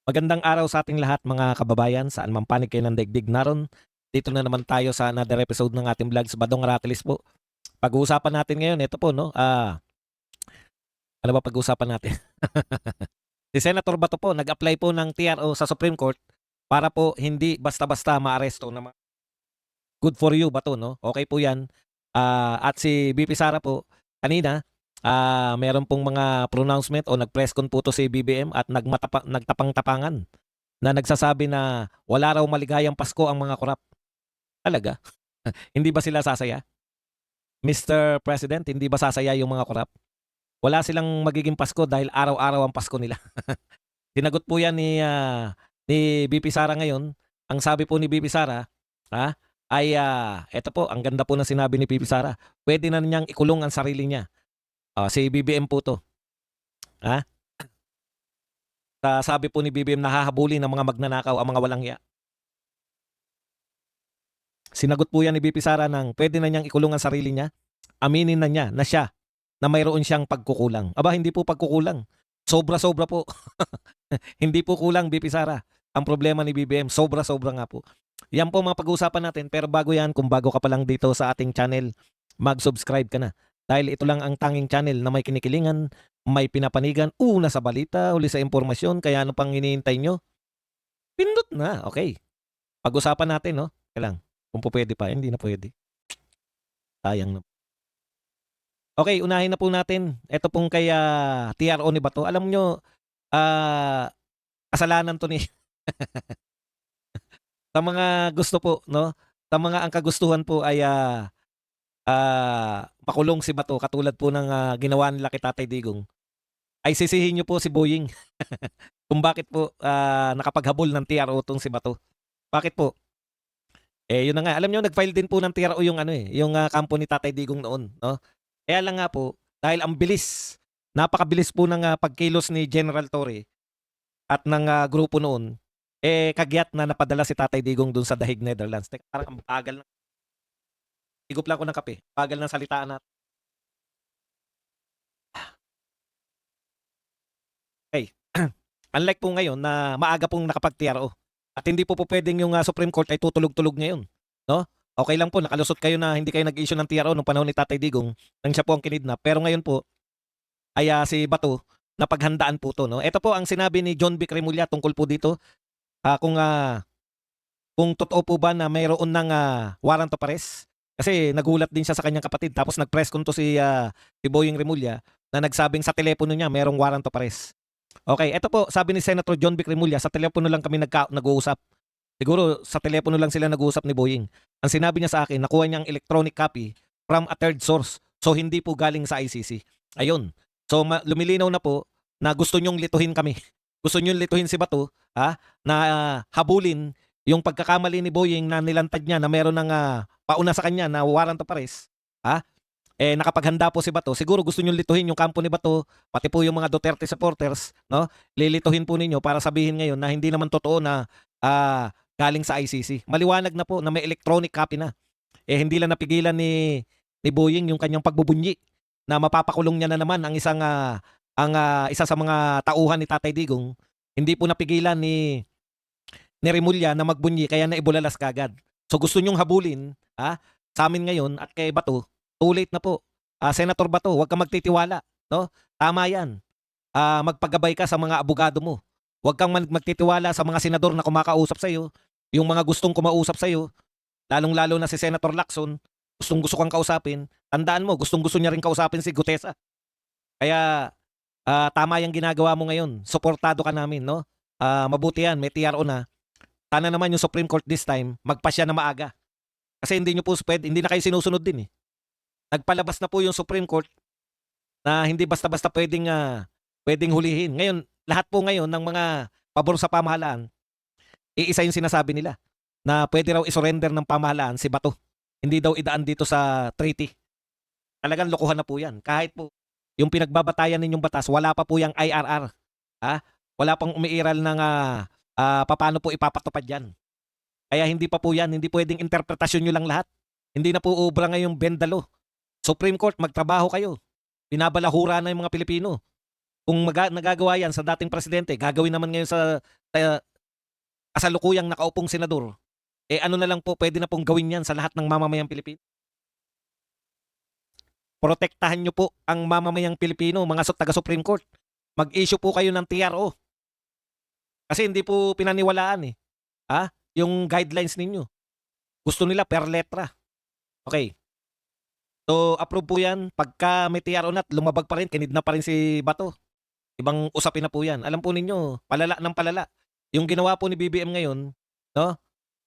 Magandang araw sa ating lahat mga kababayan, saan man panig kayo ng daigdig naroon. Dito na naman tayo sa another episode ng ating vlog sa Badong Ratilis po. Pag-uusapan natin ngayon, ito po no, ano ba pag-uusapan natin? Si Senator Bato po nag-apply po ng TRO sa Supreme Court para po hindi basta-basta maaresto na good for you Bato no. Okay po 'yan. At si BP Sara po kanina, meron pong mga pronouncement o nag-press con po 'to si BBM at nagtapang-tapangan na nagsasabi na wala raw maligayang Pasko ang mga korap. Talaga? Hindi ba sila sasaya? Mr. President, hindi ba sasaya yung mga korap? Wala silang magiging Pasko dahil araw-araw ang Pasko nila. Sinagot po 'yan ni BP Sara ngayon. Ang sabi po ni BP Sara, ah, eto po ang ganda po ng sinabi ni BP Sara, puwede na niyang ikulong ang sarili niya. Si BBM po 'to, ah, sabi po ni BBM na ng mga magnanakaw ang mga walang hiya. Sinagot po 'yan ni BP Sara ng puwede na niyang ikulong ang sarili niya, aminin na niya na siya, na mayroon siyang pagkukulang. Aba hindi po pagkukulang, sobra-sobra po. Hindi po kulang BP Sara. Ang problema ni BBM sobra-sobra nga po. Yan po mga pag-uusapan natin, pero bago yan, kung bago ka pa lang dito sa ating channel, mag-subscribe ka na. Dahil ito lang ang tanging channel na may kinikilingan, may pinapanigan, una sa balita, huli sa impormasyon, kaya ano pang hinihintay nyo? Pindot na, okay. Pag-usapan natin, no? Kailang, kung po pwede pa, hindi na pwede. Sayang na. Okay, unahin na po natin. Ito pong kay TRO ni Bato. Alam nyo, kasalanan to ni sa mga gusto po, no? Sa mga ang kagustuhan po ay makulong si Bato katulad po ng ginawa nila kay Tatay Digong. Ay sisihin niyo po si Boying kung bakit po nakapaghabol ng TRO tong si Bato. Bakit po? Yun na nga. Alam niyo nag-file din po ng TRO yung yung kampo ni Tatay Digong noon, no? Kaya lang nga po, dahil ang bilis, napakabilis po ng pagkilos ni General Torre at ng grupo noon, kagyat na napadala si Tatay Digong dun sa Dahig, Netherlands. Teka, parang ang bagal na. Higop lang ako ng kape. Bagal ng salitaan natin. Okay. Unlike po ngayon na maaga pong nakapag-TRO at hindi po pwedeng yung Supreme Court ay tutulog-tulog ngayon, no? Okay lang po, nakalusot kayo na hindi kayo nag-issue ng TRO nung panahon ni Tatay Digong nang siya po ang kinidnap. Pero ngayon po ay si Bato napaghandaan po 'to, no? Ito po ang sinabi ni John B. Cremulya tungkol po dito, kung totoo po ba na mayroon ng warrant of arrest. Kasi nagulat din siya sa kanyang kapatid tapos nag-press con 'to si Boying Remulla na nagsabing sa telepono niya mayroong warrant of arrest. Okay, eto po sabi ni Senator John B. Remulla, sa telepono lang kami nag-uusap. Siguro sa telepono lang sila nag-uusap ni Boying. Ang sinabi niya sa akin, nakuha niya ang electronic copy from a third source. So hindi po galing sa ICC. Ayun. So lumilinaw na po na gusto niyong lituhin kami. Gusto niyong lituhin si Bato, na habulin yung pagkakamali ni Boying na nilantad niya na meron ng pauna sa kanya na warrant of arrest. Nakapaghanda po si Bato. Siguro gusto niyong lituhin yung kampo ni Bato, pati po yung mga Duterte supporters, no? Lilituhin po ninyo para sabihin ngayon na hindi naman totoo na galing sa ICC. Maliwanag na po na may electronic copy na. Hindi lang napigilan ni Boying yung kanyang pagbubunyi na mapapakulong niya na naman ang isa sa mga tauhan ni Tatay Digong. Hindi po napigilan ni Remulla na magbunyi kaya naibulalas kagad. So gusto nyong habulin sa amin ngayon at kay Bato, too late na po. Senator Bato, huwag kang magtitiwala, no? Tama 'yan. Magpagabay ka sa mga abogado mo. Huwag kang magtitiwala sa mga senador na kumakausap sa iyo, yung mga gustong kumausap sa iyo, lalong-lalo na si Senator Lacson, gustong-gusto kang kausapin. Tandaan mo, gustong-gusto niya rin kausapin si Gutesa. Kaya tama 'yang ginagawa mo ngayon. Suportado ka namin, no? Mabuti 'yan, may TRO na. Sana naman yung Supreme Court this time, magpasya na maaga. Kasi hindi nyo po hindi na kayo sinusunod din eh. Nagpalabas na po yung Supreme Court na hindi basta-basta pwedeng hulihin. Ngayon, lahat po ngayon ng mga pabor sa pamahalaan, iisa yung sinasabi nila na pwede raw isurrender ng pamahalaan si Bato. Hindi daw idaan dito sa treaty. Talagang lokohan na po yan. Kahit po yung pinagbabatayan ninyong batas, wala pa po yung IRR. Wala pang umiiral ng paano po ipapatupad yan. Kaya hindi pa po yan, hindi pwedeng interpretasyon nyo lang lahat. Hindi na po ubra ngayong bendalo. Supreme Court, magtrabaho kayo. Binabalahura na yung mga Pilipino. Kung nagagawa yan sa dating presidente, gagawin naman ngayon sa kasalukuyang nakaupong senador, eh ano na lang po, pwede na pong gawin yan sa lahat ng mamamayang Pilipino. Protektahan nyo po ang mamamayang Pilipino, mga taga-Supreme Court. Mag-issue po kayo ng TRO. Kasi hindi po pinaniwalaan eh. Yung guidelines ninyo. Gusto nila per letra. Okay. So, approve po yan. Pagka may TRO na, lumabag pa rin, kinidnap pa rin si Bato. Ibang usapin na po yan. Alam po ninyo, palala ng palala. Yung ginawa po ni BBM ngayon, no,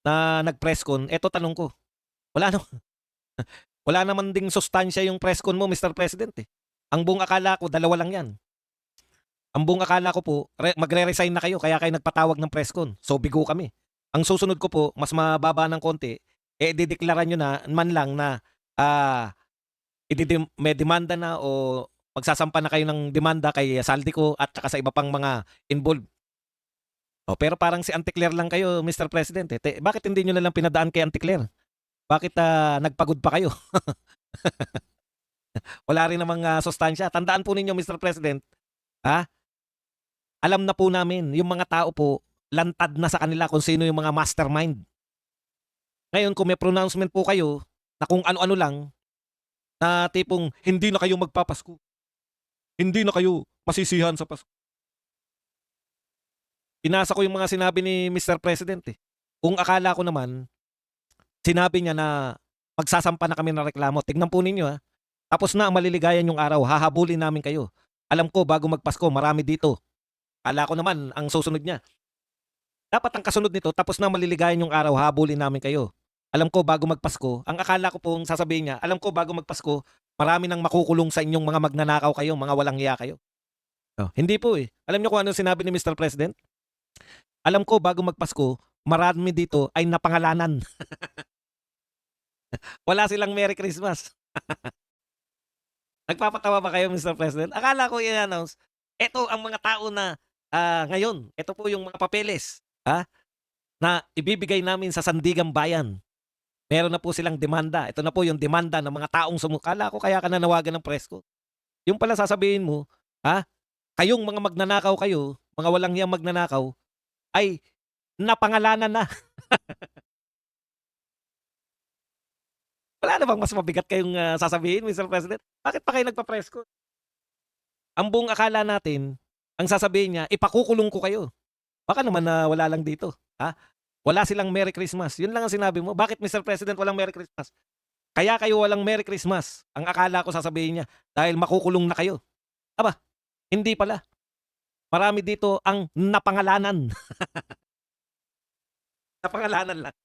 na nag-press con, eto tanong ko. Wala no. Wala naman ding sustansya yung press con mo, Mr. President eh. Ang buong akala ko, dalawa lang yan. Ang buong akala ko po, magre-resign na kayo, kaya kayo nagpatawag ng press con. So, bigo kami. Ang susunod ko po, mas mababa ng konti, dideklara nyo na man lang na may demanda na o magsasampa na kayo ng demanda kay Saldico at saka sa iba pang mga involved. Pero parang si Auntie Claire lang kayo, Mr. President. Bakit hindi nyo na lang pinadaan kay Auntie Claire? Bakit nagpagod pa kayo? Wala rin namang sustansya. Tandaan po ninyo, Mr. President, alam na po namin, yung mga tao po, lantad na sa kanila kung sino yung mga mastermind. Ngayon, kung may pronouncement po kayo na kung ano-ano lang, na tipong hindi na kayo magpapasko, hindi na kayo masisihan sa Pasko. Pinasa ko yung mga sinabi ni Mr. President eh. Kung akala ko naman, sinabi niya na magsasampa na kami ng reklamo. Tignan po ninyo Tapos na ang maliligayan yung araw, hahabulin namin kayo. Alam ko, bago magpasko, marami dito. Akala ko naman, ang susunod niya. Dapat ang kasunod nito, tapos na maliligayan yung araw, habulin namin kayo. Alam ko, bago magpasko, ang akala ko pong sasabihin niya, alam ko, bago magpasko, marami nang makukulong sa inyong mga magnanakaw kayo, mga walang hiya kayo. Hindi po eh. Alam niyo kung ano sinabi ni Mr. President? Alam ko, bago magpasko, marami dito ay napangalanan. Wala silang Merry Christmas. Nagpapatawa ba kayo, Mr. President? Akala ko i-announce, eto ang mga tao na ngayon, ito po yung mga papeles na ibibigay namin sa Sandigang Bayan. Meron na po silang demanda. Ito na po yung demanda ng mga taong sumukala ko, kaya ka nanawagan ng presko. Yung pala sasabihin mo, kayong mga magnanakaw kayo, mga walang hiyang magnanakaw, ay napangalanan na. Wala na bang mas mabigat kayong sasabihin, Mr. President? Bakit pa kayo nagpa-presko? Ang buong akala natin, ang sasabihin niya, ipakukulong ko kayo. Baka naman na wala lang dito. Wala silang Merry Christmas. Yun lang ang sinabi mo. Bakit, Mr. President, walang Merry Christmas? Kaya kayo walang Merry Christmas. Ang akala ko sasabihin niya, dahil makukulong na kayo. Aba, hindi pala. Marami dito ang napangalanan. Napangalanan lang.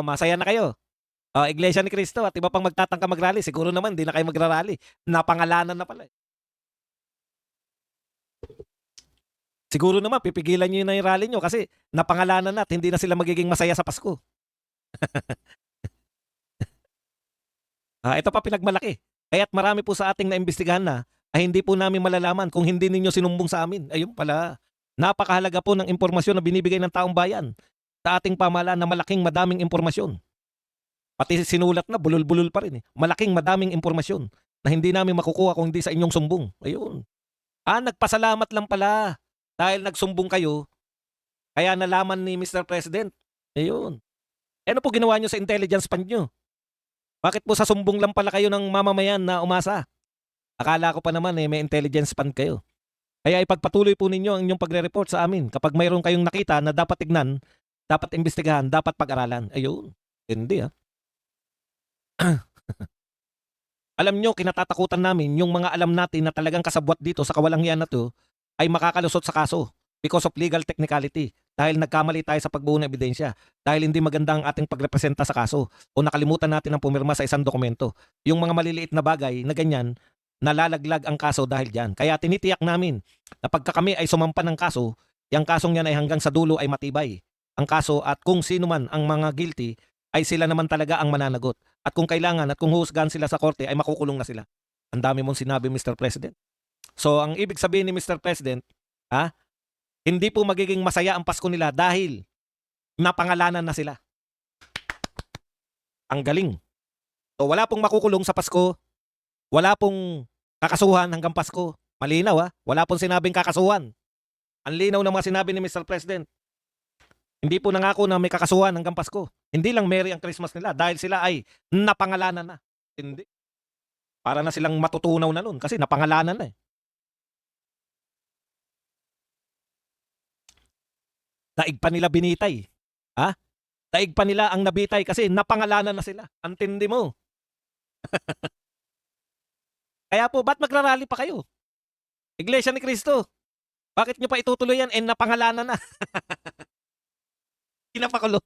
Masaya na kayo. Iglesia ni Cristo at iba pang magtatangka mag-rally. Siguro naman, hindi na kayo magra-rally. Napangalanan na pala. Siguro naman, pipigilan nyo na yung rally nyo kasi napangalanan na at hindi na sila magiging masaya sa Pasko. Ito pa pinagmalaki. Kaya't marami po sa ating naimbestigahan na ay hindi po namin malalaman kung hindi ninyo sinumbong sa amin. Ayun pala. Napakahalaga po ng impormasyon na binibigay ng taong bayan sa ating pamahalaan na madaming impormasyon. Pati sinulat na, bulol-bulol pa rin eh. Madaming impormasyon na hindi namin makukuha kung hindi sa inyong sumbong. Ayun. Nagpasalamat lang pala dahil nagsumbong kayo, kaya nalaman ni Mr. President. Ayun. Ano po ginawa nyo sa intelligence fund nyo? Bakit po sa sumbong lang pala kayo ng mamamayan na umasa? Akala ko pa naman may intelligence fund kayo. Kaya ipagpatuloy po ninyo ang inyong pagre-report sa amin. Kapag mayroon kayong nakita na dapat tignan, dapat imbestigahan, dapat pag-aralan. Ayun. Hindi Alam nyo, kinatatakutan namin yung mga alam natin na talagang kasabwat dito sa kawalangian na to ay makakalusot sa kaso because of legal technicality. Dahil nagkamali tayo sa pagbuo ng ebidensya. Dahil hindi maganda ang ating pagrepresenta sa kaso o nakalimutan natin ang pumirma sa isang dokumento. Yung mga maliliit na bagay na ganyan, nalalaglag ang kaso dahil dyan. Kaya tinitiyak namin na pagka kami ay sumampa ng kaso, yung kasong yan ay hanggang sa dulo ay matibay. Ang kaso at kung sino man ang mga guilty ay sila naman talaga ang mananagot. At kung kailangan at kung huhusgahan sila sa korte ay makukulong na sila. Ang dami mong sinabi, Mr. President. So, ang ibig sabihin ni Mr. President, hindi po magiging masaya ang Pasko nila dahil napangalanan na sila. Ang galing. So, wala pong makukulong sa Pasko. Wala pong kakasuhan hanggang Pasko. Malinaw wala pong sinabing kakasuhan. Ang linaw ng mga sinabi ni Mr. President. Hindi po nangako na may kakasuhan hanggang Pasko. Hindi lang merry ang Christmas nila dahil sila ay napangalanan na. Hindi. Para na silang matutunaw na nun kasi napangalanan na Daig pa nila binitay. Daig pa nila ang nabitay kasi napangalanan na sila. Antindi mo. Kaya po, ba't magrarally pa kayo? Iglesia ni Cristo. Bakit nyo pa itutuloy yan? Napangalanan na. Pinapakulong.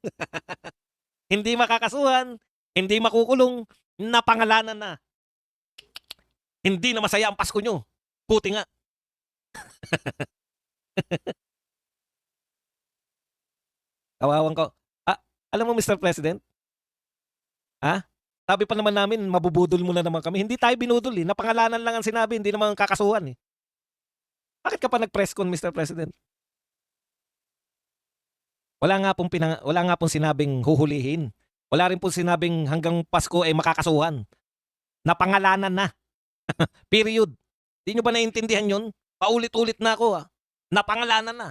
Hindi makakasuhan. Hindi makukulong. Napangalanan na. Hindi na masaya ang Pasko nyo. Buti nga. Kawawan ko. Alam mo, Mr. President? Sabi pa naman namin, mabubudol mo na naman kami. Hindi tayo binudol Napangalanan lang ang sinabi. Hindi naman kakasuhan Bakit ka pa nag-press con, Mr. President? Wala nga pong sinabing huhulihin. Wala rin pong sinabing hanggang Pasko ay makakasuhan. Napangalanan na. Period. Di nyo ba naiintindihan yun? Paulit-ulit na ako Napangalanan na.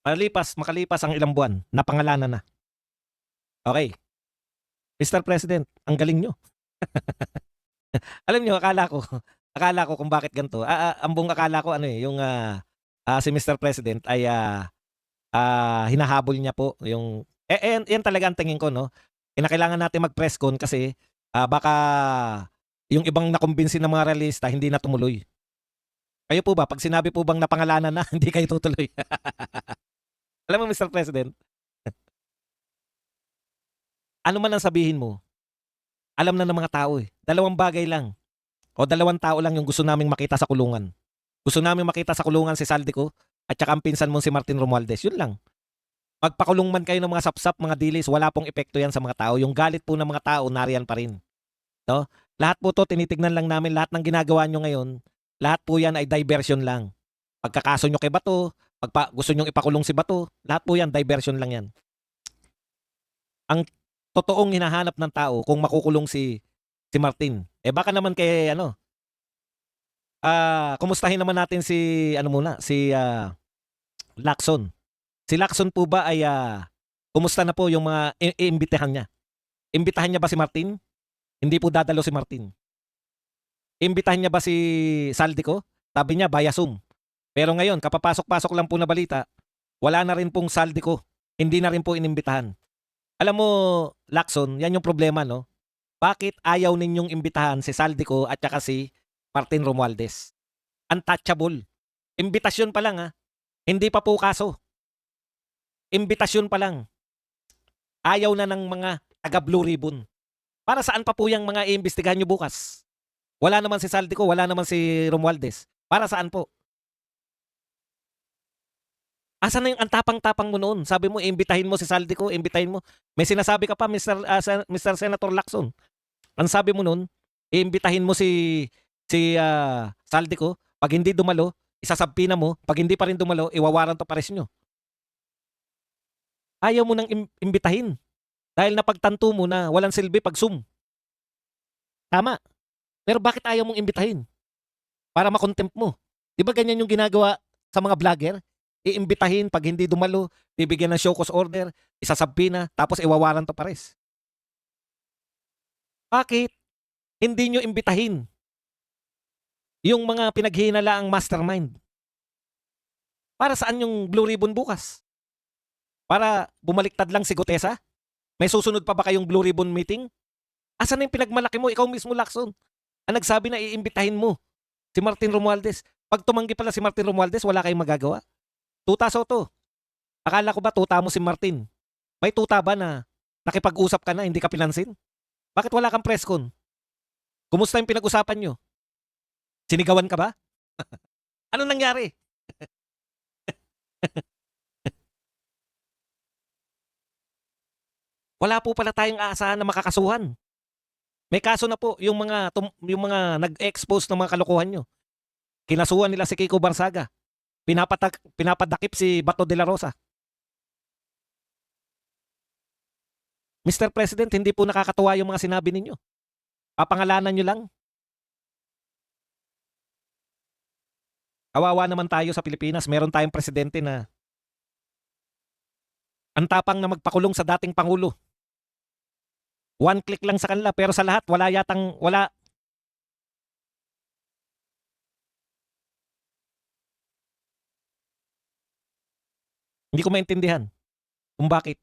Makalipas ang ilang buwan, napangalanan na. Okay. Mr. President, ang galing nyo. Alam nyo, akala ko kung bakit ganito. Ang buong akala ko yung si Mr. President ay hinahabol niya po yung yan talaga ang tingin ko Kinakailangan natin mag-press con kasi baka yung ibang nakumbinsi ng mga realista hindi na tumuloy. Kayo po ba pag sinabi po bang napangalanan na hindi kayo tutuloy? Alam mo, Mr. President, ano man ang sabihin mo, alam na ng mga tao 2 bagay lang o 2 tao lang yung gusto naming makita sa kulungan. Gusto naming makita sa kulungan si Saldico at saka ang pinsan mo si Martin Romualdez. Yun lang. Magpakulong man kayo ng mga sapsap, mga dilis, wala pong epekto yan sa mga tao. Yung galit po ng mga tao, nariyan pa rin. No? Lahat po to, tinitignan lang namin, lahat ng ginagawa nyo ngayon, lahat po yan ay diversion lang. Pagkakaso nyo kay Bato, gusto nyong ipakulong si Bato, lahat po yan, diversion lang yan. Ang totoong hinahanap ng tao kung makukulong si Martin. Baka naman kay kumustahin naman natin si Lacson. Si Lacson po ba ay kumusta na po yung mga iimbitahan niya? Imbitahan niya ba si Martin? Hindi po dadalo si Martin. Imbitahan niya ba si Saldico? Sabi niya via Zoom. Pero ngayon, kapapasok-pasok lang po na balita, wala na rin pong Saldico. Hindi na rin po inimbitahan. Alam mo, Lacson, yan yung problema, no? Bakit ayaw ninyong imbitahan si Saldico at saka si Martin Romualdez? Untouchable. Imbitasyon pa lang Hindi pa po kaso. Imbitasyon pa lang. Ayaw na ng mga taga Blue Ribbon. Para saan pa po yung mga iimbestigahan nyo bukas? Wala naman si Saldico, wala naman si Romualdez. Para saan po? Asan na yung antapang-tapang mo noon? Sabi mo, imbitahin mo si Saldico, imbitahin mo. May sinasabi ka pa, Mr. Senator Lacson. Ang sabi mo noon, imbitahin mo si Saldico. Pag hindi dumalo, isasabpina mo. Pag hindi pa rin dumalo, iwawaran to pares nyo. Ayaw mo nang imbitahin. Dahil napagtanto mo na walang silbi pag Zoom. Tama. Pero bakit ayaw mong imbitahin? Para makontempt mo. Di ba ganyan yung ginagawa sa mga vlogger? Iimbitahin, pag hindi dumalo, bibigyan ng show cause order, isasabpina, tapos iwawaran to pares. Bakit hindi nyo imbitahin yung mga pinaghinalaang mastermind? Para saan yung Blue Ribbon bukas? Para bumaliktad lang si Gutesa? May susunod pa ba kayong Blue Ribbon meeting? Asan na yung pinagmalaki mo? Ikaw mismo, Lacson. Ang nagsabi na iimbitahin mo si Martin Romualdez. Pag tumanggi pala si Martin Romualdez, wala kayong magagawa. Tuta Soto. Akala ko ba tuta mo si Martin? May tuta ba na nakipag-usap ka na, hindi ka pinansin? Bakit wala kang press con? Kumusta yung pinag-usapan nyo? Sinigawan ka ba? Ano nangyari? Wala po pala tayong aasahan na makakasuhan. May kaso na po yung mga nag-expose ng mga kalokohan nyo. Kinasuhan nila si Kiko Barsaga. Pinapadakip si Bato de la Rosa. Mr. President, hindi po nakakatuwa yung mga sinabi ninyo. Papangalanan nyo lang. Kawawa naman tayo sa Pilipinas. Meron tayong presidente na ang tapang na magpakulong sa dating Pangulo. One click lang sa kanila pero sa lahat wala. Hindi ko maintindihan kung bakit.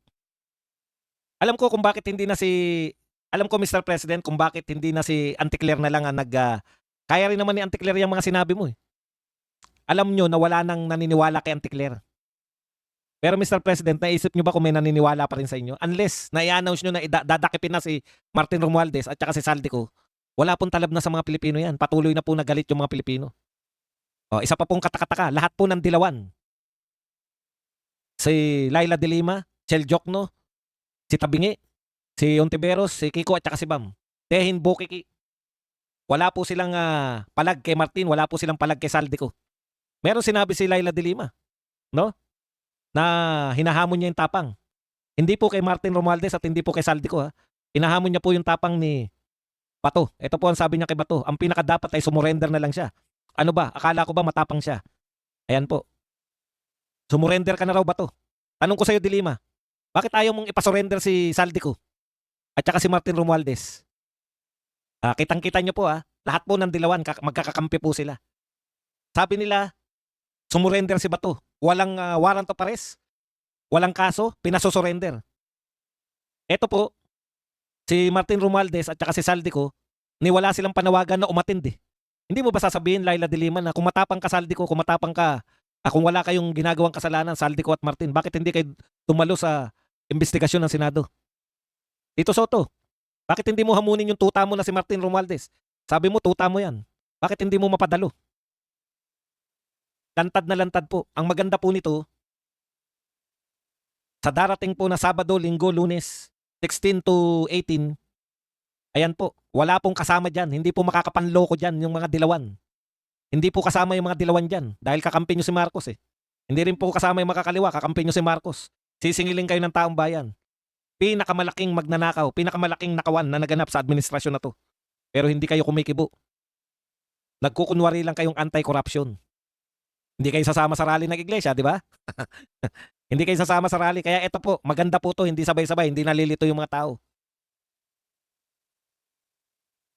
Alam ko kung bakit hindi na si alam ko Mr. President kung bakit hindi na si Anticler na lang ang kaya rin naman ni Anticler yung mga sinabi mo eh. Alam nyo na wala nang naniniwala kay Anticler. Pero Mr. President, naisip nyo ba kung may naniniwala pa rin sa inyo? Unless na-i-announce nyo na dadakipin na si Martin Romualdez at saka si Saldico, wala pong talab na sa mga Pilipino yan. Patuloy na po nagalit yung mga Pilipino. O, isa pa pong katakataka, lahat po ng dilawan. Si Laila de Lima, Chel Jokno, si Tabingi, si Ontiveros, si Kiko at saka si Bam. Tehin Bokiki. Wala po silang palag kay Martin, wala po silang palag kay Saldico. Meron sinabi si Laila de Lima, no? Na hinahamon niya yung tapang. Hindi po kay Martin Romualdez at hindi po kay Saldico ha. Hinahamon niya po yung tapang ni Bato. Ito po ang sabi niya kay Bato. Ang pinakadapat ay sumurrender na lang siya. Ano ba? Akala ko ba matapang siya? Ayan po. Sumurrender ka na raw Bato. Tanong ko sa iyo de Lima, bakit ayaw mong ipasurrender si Saldico? At saka si Martin Romualdez? Kitang-kita niyo po ha. Lahat po ng dilawan magkakakampi po sila. Sabi nila, sumurrender si Bato. Walang warrant of arrest. Walang kaso. Pinasusurrender. Ito po, si Martin Romualdez at saka si Saldico, wala silang panawagan na umatindi. Hindi mo ba sasabihin, Laila de Lima, na kung matapang ka Saldico, kung matapang ka, kung wala kayong ginagawang kasalanan, Saldico at Martin, bakit hindi kayo tumalo sa investigasyon ng Senado? Tito Soto, bakit hindi mo hamunin yung tuta mo na si Martin Romualdez? Sabi mo, tuta mo yan. Bakit hindi mo mapadalo? Lantad na lantad po. Ang maganda po nito, sa darating po na Sabado, Linggo, Lunes, 16 to 18, ayan po, wala pong kasama dyan. Hindi po makakapanloko dyan yung mga dilawan. Hindi po kasama yung mga dilawan dyan dahil kakampi nyo si Marcos eh. Hindi rin po kasama yung makakaliwa, kakampi nyo si Marcos. Sisingilin kayo ng taong bayan. Pinakamalaking magnanakaw, pinakamalaking nakawan na naganap sa administrasyon na to. Pero hindi kayo kumikibo. Nagkukunwari lang kayong anti-corruption. Hindi kayo sasama sa rally ng iglesia, di ba? Hindi kayo sasama sa rally. Kaya ito po, maganda po to, hindi sabay-sabay, hindi nalilito yung mga tao.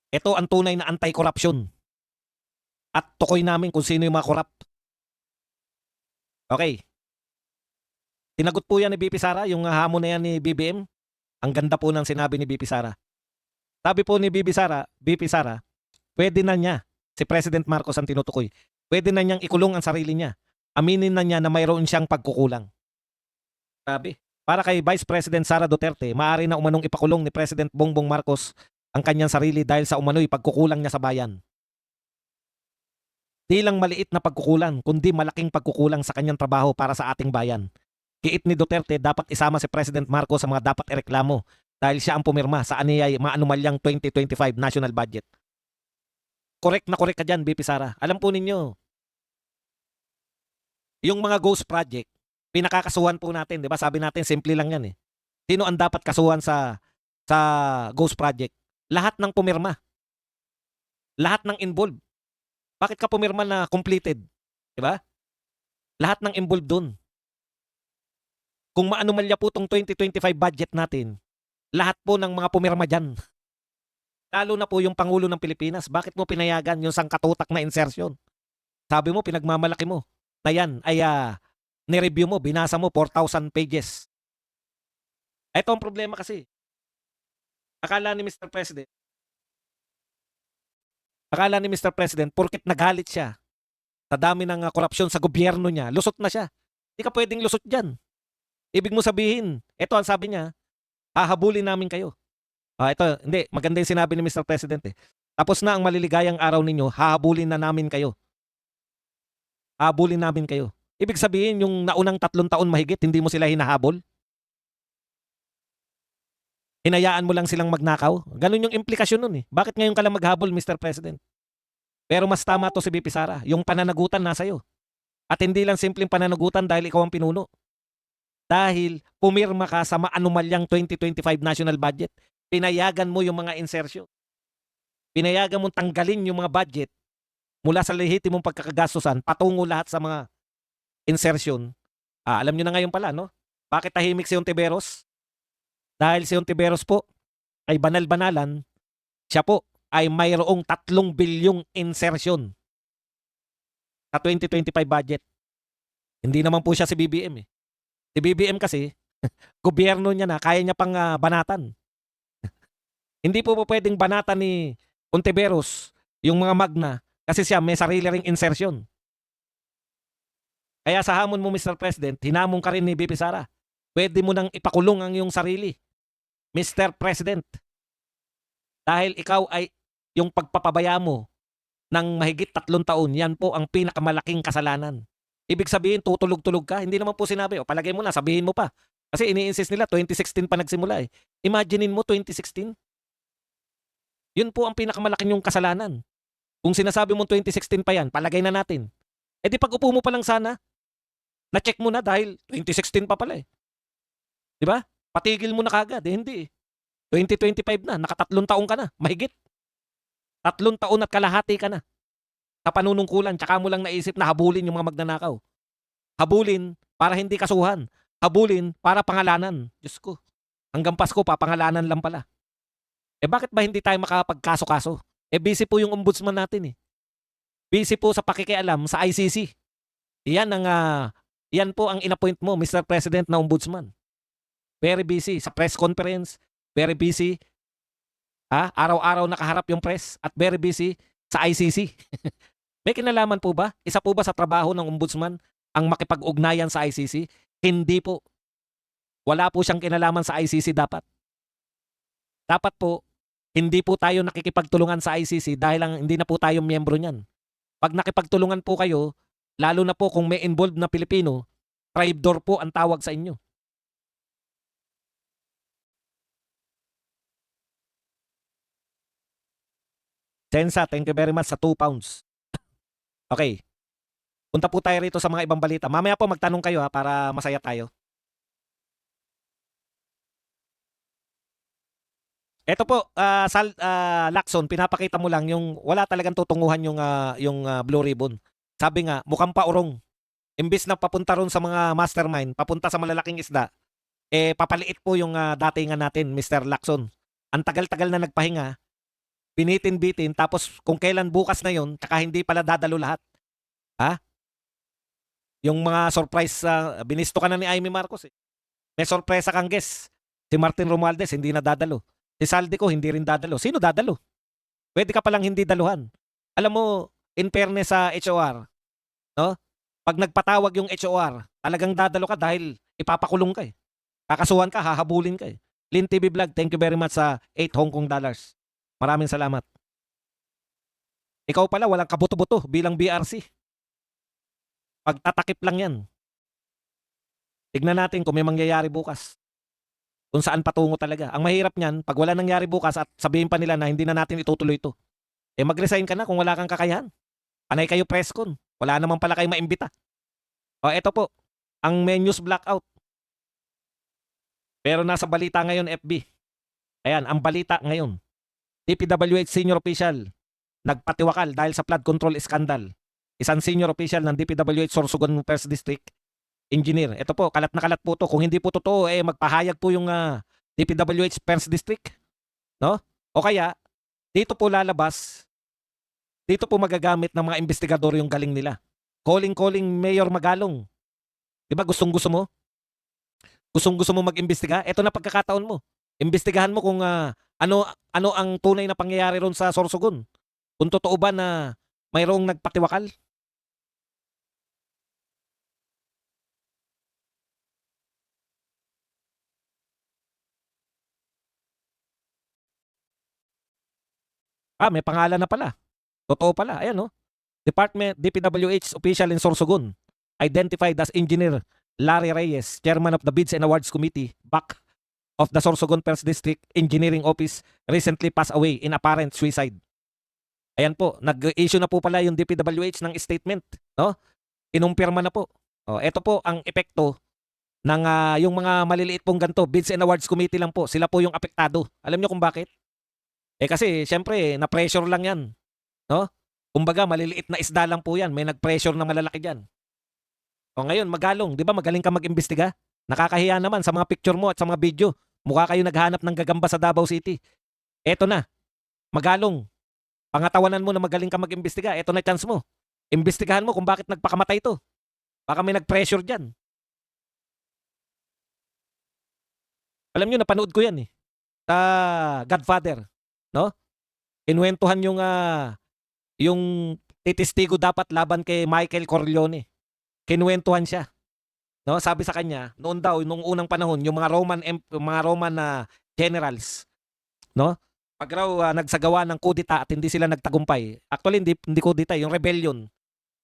Ito ang tunay na anti-corruption. At tukoy namin kung sino yung mga corrupt. Okay. Tinagot po yan ni BP Sara, yung hamon na yan ni BBM. Ang ganda po ng sinabi ni BP Sara. Sabi po ni BP Sara, pwede na niya, si President Marcos ang tinutukoy, pwede na niyang ikulong ang sarili niya. Aminin na niya na mayroon siyang pagkukulang. Sabi, para kay Vice President Sara Duterte, maaari na umanong ipakulong ni President Bongbong Marcos ang kanyang sarili dahil sa umano'y pagkukulang niya sa bayan. Di lang maliit na pagkukulang, kundi malaking pagkukulang sa kanyang trabaho para sa ating bayan. Kiit ni Duterte, dapat isama si President Marcos sa mga dapat ireklamo dahil siya ang pumirma sa aniyay maanumalyang 2025 national budget. Correct na correct ka dyan, BP Sara. Alam po ninyo, yung mga ghost project, pinakakasuhan po natin, di ba? Sabi natin, simple lang yan eh. Sino ang dapat kasuhan sa ghost project? Lahat ng pumirma. Lahat ng involved. Bakit ka pumirma na completed? Di ba? Lahat ng involved dun. Kung maanumalya po tong 2025 budget natin, lahat po ng mga pumirma dyan. Lalo na po yung Pangulo ng Pilipinas. Bakit mo pinayagan yung sangkatutak na insertion? Sabi mo, pinagmamalaki mo. Na yan ay nireview mo, binasa mo 4,000 pages. Ito ang problema kasi. Akala ni Mr. President, porket nagalit siya sa dami ng korupsyon sa gobyerno niya, lusot na siya. Hindi ka pwedeng lusot dyan. Ibig mo sabihin, ito ang sabi niya, hahabulin namin kayo. Ito, hindi, maganda yung sinabi ni Mr. President eh. Tapos na ang maliligayang araw ninyo, hahabulin na namin kayo. Hahabulin namin kayo. Ibig sabihin, yung naunang 3 taon mahigit, hindi mo sila hinahabol? Hinayaan mo lang silang magnakaw? Ganun yung implikasyon nun eh. Bakit ngayon ka lang maghabol, Mr. President? Pero mas tama to si BP Sara. Yung pananagutan nasa iyo. At hindi lang simpleng pananagutan dahil ikaw ang pinuno. Dahil pumirma ka sa maanumalyang 2025 national budget. Pinayagan mo yung mga insertion. Pinayagan mo tanggalin yung mga budget mula sa lehitimong pagkakagastusan patungo lahat sa mga insertion. Alam niyo na ngayon pala, no? Bakit tahimik si Ontiveros? Dahil si Ontiveros po ay banal-banalan, siya po ay mayroong 3 bilyong insertion sa 2025 budget. Hindi naman po siya si BBM eh. Si BBM kasi, gobyerno niya na, kaya niya pang banatan. Hindi po pwedeng banatan ni Ontiveros yung mga magna kasi siya may sarili ring insertion. Kaya sa hamon mo, Mr. President, hinamon ka rin ni BP Sara. Pwede mo nang ipakulong ang iyong sarili, Mr. President. Dahil ikaw ay yung pagpapabaya mo ng mahigit 3 taon, yan po ang pinakamalaking kasalanan. Ibig sabihin, tutulog-tulog ka. Hindi naman po sinabi, o palagay mo na, sabihin mo pa. Kasi ini-insist nila, 2016 pa nagsimula eh. Imaginein mo, 2016. Yun po ang pinakamalaking yung kasalanan. Kung sinasabi mo 2016 pa yan, palagay na natin. Eh di pag-upo mo pa lang sana, na-check mo na dahil 2016 pa pala eh. Di ba? Patigil mo na kagad. Eh hindi eh. 2025 na, naka 3 taon ka na, mahigit. 3 taon at kalahati ka na. Sa panunungkulan, tsaka mo lang naisip na habulin yung mga magnanakaw. Habulin para hindi kasuhan. Habulin para pangalanan. Diyos ko, hanggang Pasko papangalanan lang pala. Eh bakit ba hindi tayo makapagkaso-kaso? Eh busy po yung ombudsman natin eh. Busy po sa pakikialam sa ICC. Yan po ang inappoint mo, Mr. President, na ombudsman. Very busy sa press conference, very busy. Araw-araw nakaharap yung press at very busy sa ICC. May kinalaman po ba? Isa po ba sa trabaho ng ombudsman ang makipag-ugnayan sa ICC? Hindi po. Wala po siyang kinalaman sa ICC dapat. Dapat po, hindi po tayo nakikipagtulungan sa ICC dahil lang hindi na po tayo miyembro niyan. Pag nakipagtulungan po kayo, lalo na po kung may involved na Pilipino, traitor po ang tawag sa inyo. Sensa, thank you very much sa 2 pounds. Okay. Punta po tayo rito sa mga ibang balita. Mamaya po magtanong kayo para masaya tayo. Ito po, Lacson, pinapakita mo lang yung wala talagang tutunguhan yung Blue Ribbon. Sabi nga, mukhang paurong. Imbis na papunta ron sa mga mastermind, papunta sa malalaking isda, eh papaliit po yung datingan natin, Mr. Lacson. Ang tagal-tagal na nagpahinga, binitin-bitin, tapos kung kailan bukas na yon, tsaka hindi pala dadalo lahat. Yung mga surprise, binisto ka na ni Amy Marcos eh. May sorpresa kang guest. Si Martin Romualdez, hindi na dadalo. Si Saldico, hindi rin dadalo. Sino dadalo? Pwede ka palang hindi daluhan. Alam mo, in fairness sa HOR, no? Pag nagpatawag yung HOR, talagang dadalo ka dahil ipapakulong ka eh. Kakasuhan ka, hahabulin ka eh. Lin TV Vlog, thank you very much sa 8 Hong Kong dollars. Maraming salamat. Ikaw pala, walang kabuto-buto bilang BRC. Pagtatakip lang yan. Tignan natin kung may mangyayari bukas. Kung saan patungo talaga. Ang mahirap niyan, pag wala nangyari bukas at sabihin pa nila na hindi na natin itutuloy ito, eh mag-resign ka na kung wala kang kakayahan. Panay kayo presscon. Wala naman pala kayo maimbita. O eto po, ang may news blackout. Pero nasa balita ngayon FB. Ayan, ang balita ngayon. DPWH senior official nagpatiwakal dahil sa flood control scandal. Isang senior official ng DPWH Sorsogon First District Engineer. Ito po, kalat na kalat po to. Kung hindi po totoo, eh magpahayag po yung DPWH First District. No? O kaya, dito po lalabas, dito po magagamit ng mga investigador yung galing nila. Calling Mayor Magalong. Diba gustong-gusto mo? Gustong-gusto mo mag-imbestiga? Ito na pagkakataon mo. Imbestigahan mo kung ano ang tunay na pangyayari ron sa Sorsogon. Kung totoo ba na mayroong nagpatiwakal? May pangalan na pala. Totoo pala. Ayan, no? Department DPWH official in Sorsogon identified as Engineer Larry Reyes, Chairman of the Bids and Awards Committee, back of the Sorsogon First District Engineering Office, recently passed away in apparent suicide. Ayan po, nag-issue na po pala yung DPWH ng statement, no? Inumpirma na po. Ito po ang epekto ng yung mga maliliit pong ganito, Bids and Awards Committee lang po, sila po yung apektado. Alam niyo kung bakit? Eh kasi, syempre, na-pressure lang yan. No? Kumbaga maliliit na isda lang po yan, may nag-pressure na malalaki diyan. O ngayon, Magalong, 'di ba magaling ka mag-imbestiga? Nakakahiya naman sa mga picture mo at sa mga video. Mukha kayo naghahanap ng gagamba sa Davao City. Eto na, Magalong, pangatawanan mo na magaling ka mag-imbestiga. Eto na chance mo. Imbestigahan mo kung bakit nagpakamatay 'to. Baka may nag-pressure diyan. Alam niyo napanood ko 'yan, sa Godfather, 'no? Kinuwentuhan yung testigo dapat laban kay Michael Corleone. Kinuwentuhan siya, 'no? Sabi sa kanya, noon daw nung unang panahon yung mga Roman na generals, 'no? Pag raw nagsagawa ng kudeta at hindi sila nagtagumpay. Actually hindi kudeta, yung rebellion.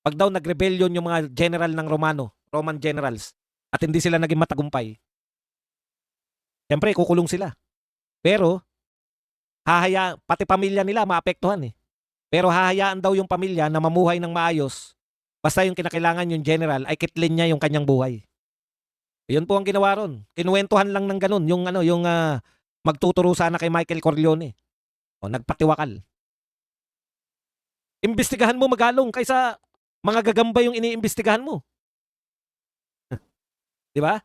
Pag daw nag-rebellion yung mga general ng Roman generals at hindi sila naging matagumpay, siyempre kukulong sila. Pero pati pamilya nila maapektuhan, Pero hahayaan daw yung pamilya na mamuhay ng maayos basta yung kinakailangan yung general ay kitlin niya yung kanyang buhay. Yun po ang ginawa ron. Kinuwentuhan lang ng ganun yung magtuturo sana kay Michael Corleone. O nagpatiwakal. Imbestigahan mo Magalong kaysa mga gagamba yung iniimbestigahan mo. 'Di ba?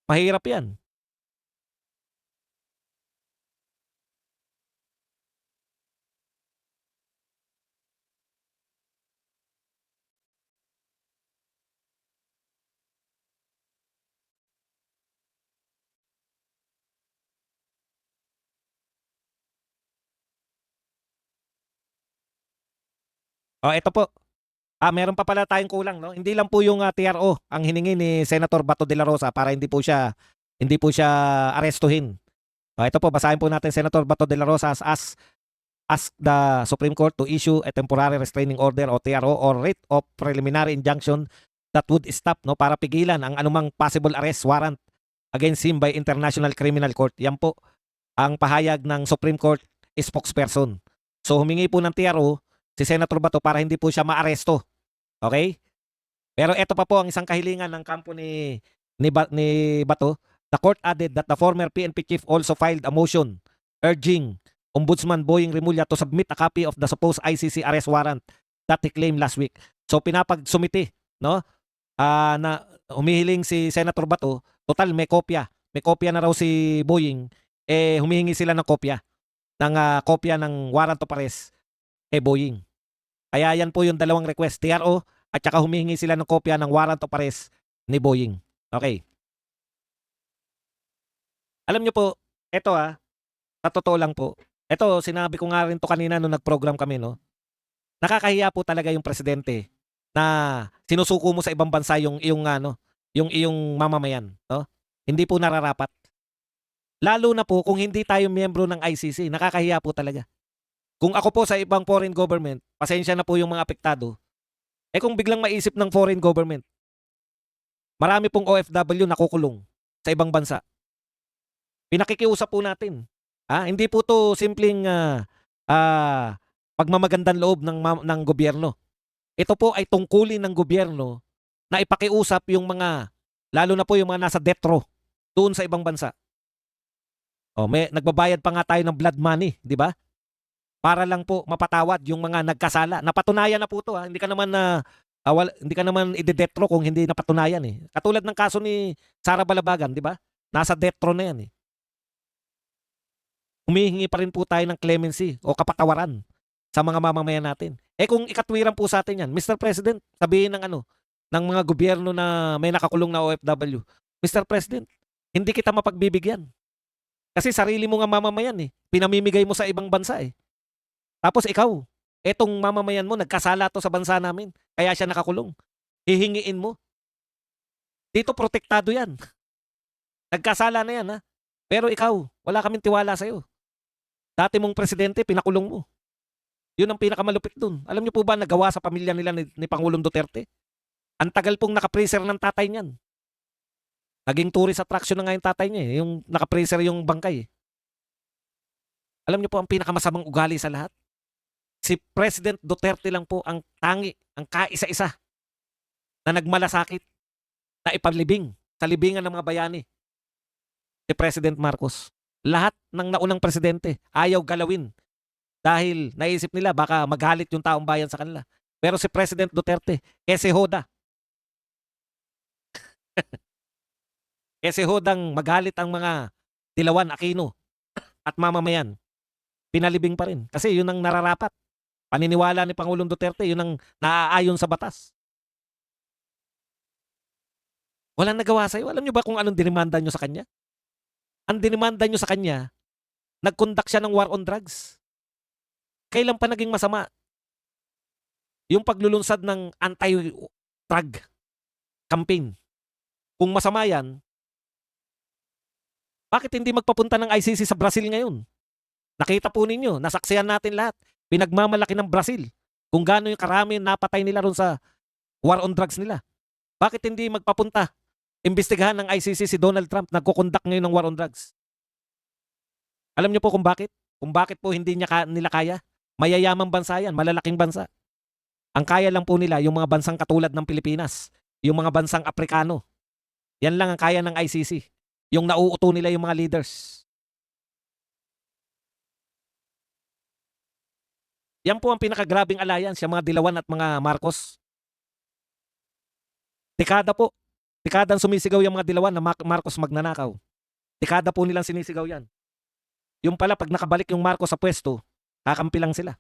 Mahirap 'yan. O eto po. Meron pa pala tayong kulang, 'no? Hindi lang po yung TRO ang hiningi ni Senator Bato de la Rosa para hindi po siya arestuhin. Ito po basahin po natin. Senator Bato de la Rosa has asked the Supreme Court to issue a temporary restraining order o TRO or writ of preliminary injunction that would stop, no, para pigilan ang anumang possible arrest warrant against him by International Criminal Court. Yan po ang pahayag ng Supreme Court spokesperson. So humingi po ng TRO si Senator Bato para hindi po siya maaresto. Okay? Pero ito pa po ang isang kahilingan ng kampo ni Bato. The court added that the former PNP chief also filed a motion urging Ombudsman Boying Remulla to submit a copy of the supposed ICC arrest warrant that he claimed last week. So pinapagsumiti, no? Na humihiling si Senator Bato, total may kopya. May kopya na raw si Boying, humihingi sila ng kopya ng warrant of arrest kay Boying. Kaya yan po yung dalawang request, TRO at saka humihingi sila ng kopya ng warrant of arrest ni Boying. Okay. Alam niyo po, ito sa totoo lang po, ito sinabi ko nga rin to kanina nung nag-program kami, no? Nakakahiya po talaga yung presidente na sinusuko mo sa ibang bansa yung iyong mamamayan, no? Hindi po nararapat. Lalo na po kung hindi tayo miyembro ng ICC, nakakahiya po talaga. Kung ako po sa ibang foreign government, pasensya na po yung mga apektado. Kung biglang maisip ng foreign government, marami pong OFW nakukulong sa ibang bansa. Pinakikiusap po natin. Hindi po to simpleng pagmamagandang loob ng gobyerno. Ito po ay tungkulin ng gobyerno na ipakiusap yung lalo na po yung mga nasa death row doon sa ibang bansa. Nagbabayad pa nga tayo ng blood money, di ba? Para lang po mapatawad yung mga nagkasala. Napatunayan na po to, hindi ka naman ide-death row kung hindi napatunayan Katulad ng kaso ni Sara Balabagan, di ba? Nasa death row na yan Humihingi pa rin po tayo ng clemency o kapatawaran sa mga mamamayan natin. Kung ikatwiran po sa atin yan, Mr. President, sabihin ng mga gobyerno na may nakakulong na OFW, Mr. President, hindi kita mapagbibigyan. Kasi sarili mo nga mamamayan pinamimigay mo sa ibang bansa Tapos ikaw, etong mamamayan mo, nagkasala to sa bansa namin, kaya siya nakakulong. Hihingiin mo. Dito protektado yan. Nagkasala na yan Pero ikaw, wala kaming tiwala sa'yo. Dati mong presidente, pinakulong mo. Yun ang pinakamalupit dun. Alam niyo po ba, nagawa sa pamilya nila ni Pangulong Duterte? Ang tagal pong nakapreser ng tatay niyan. Naging tourist attraction na nga yung tatay niya yung nakapreser yung bangkay Alam niyo po ang pinakamasamang ugali sa lahat? Si President Duterte lang po ang ang kaisa-isa na nagmalasakit, na ipalibing sa libingan ng mga bayani. Si President Marcos. Lahat ng naunang presidente ayaw galawin dahil naisip nila baka magalit yung taong bayan sa kanila. Pero si President Duterte, ese hoda. Ese hodang magalit ang mga Dilawan, Aquino at mamamayan. Pinalibing pa rin. Kasi yun ang nararapat. Paniniwala ni Pangulong Duterte, yun ang naaayon sa batas. Walang nagawa sa'yo. Alam nyo ba kung anong dinimanda nyo sa kanya? Ang dinimanda nyo sa kanya, nag-conduct siya ng war on drugs. Kailan pa naging masama yung paglulunsad ng anti-drug campaign? Kung masama yan, bakit hindi magpapunta ng ICC sa Brazil ngayon? Nakita po ninyo, nasaksihan natin lahat. Pinagmamalaki ng Brazil kung gaano yung karami napatay nila ron sa war on drugs nila. Bakit hindi magpapunta? Imbestigahan ng ICC si Donald Trump, nagkukondak ngayon ng war on drugs. Alam niyo po kung bakit? Kung bakit po hindi nila kaya? Mayayamang bansa yan, malalaking bansa. Ang kaya lang po nila yung mga bansang katulad ng Pilipinas, yung mga bansang Aprikano. Yan lang ang kaya ng ICC. Yung nauuto nila yung mga leaders. Yan po ang pinakagrabing alliance, yung mga Dilawan at mga Marcos. Dekada po. Dekadang sumisigaw yung mga Dilawan na Marcos magnanakaw. Dekada po nilang sinisigaw yan. Yung pala, pag nakabalik yung Marcos sa pwesto, kakampi lang sila.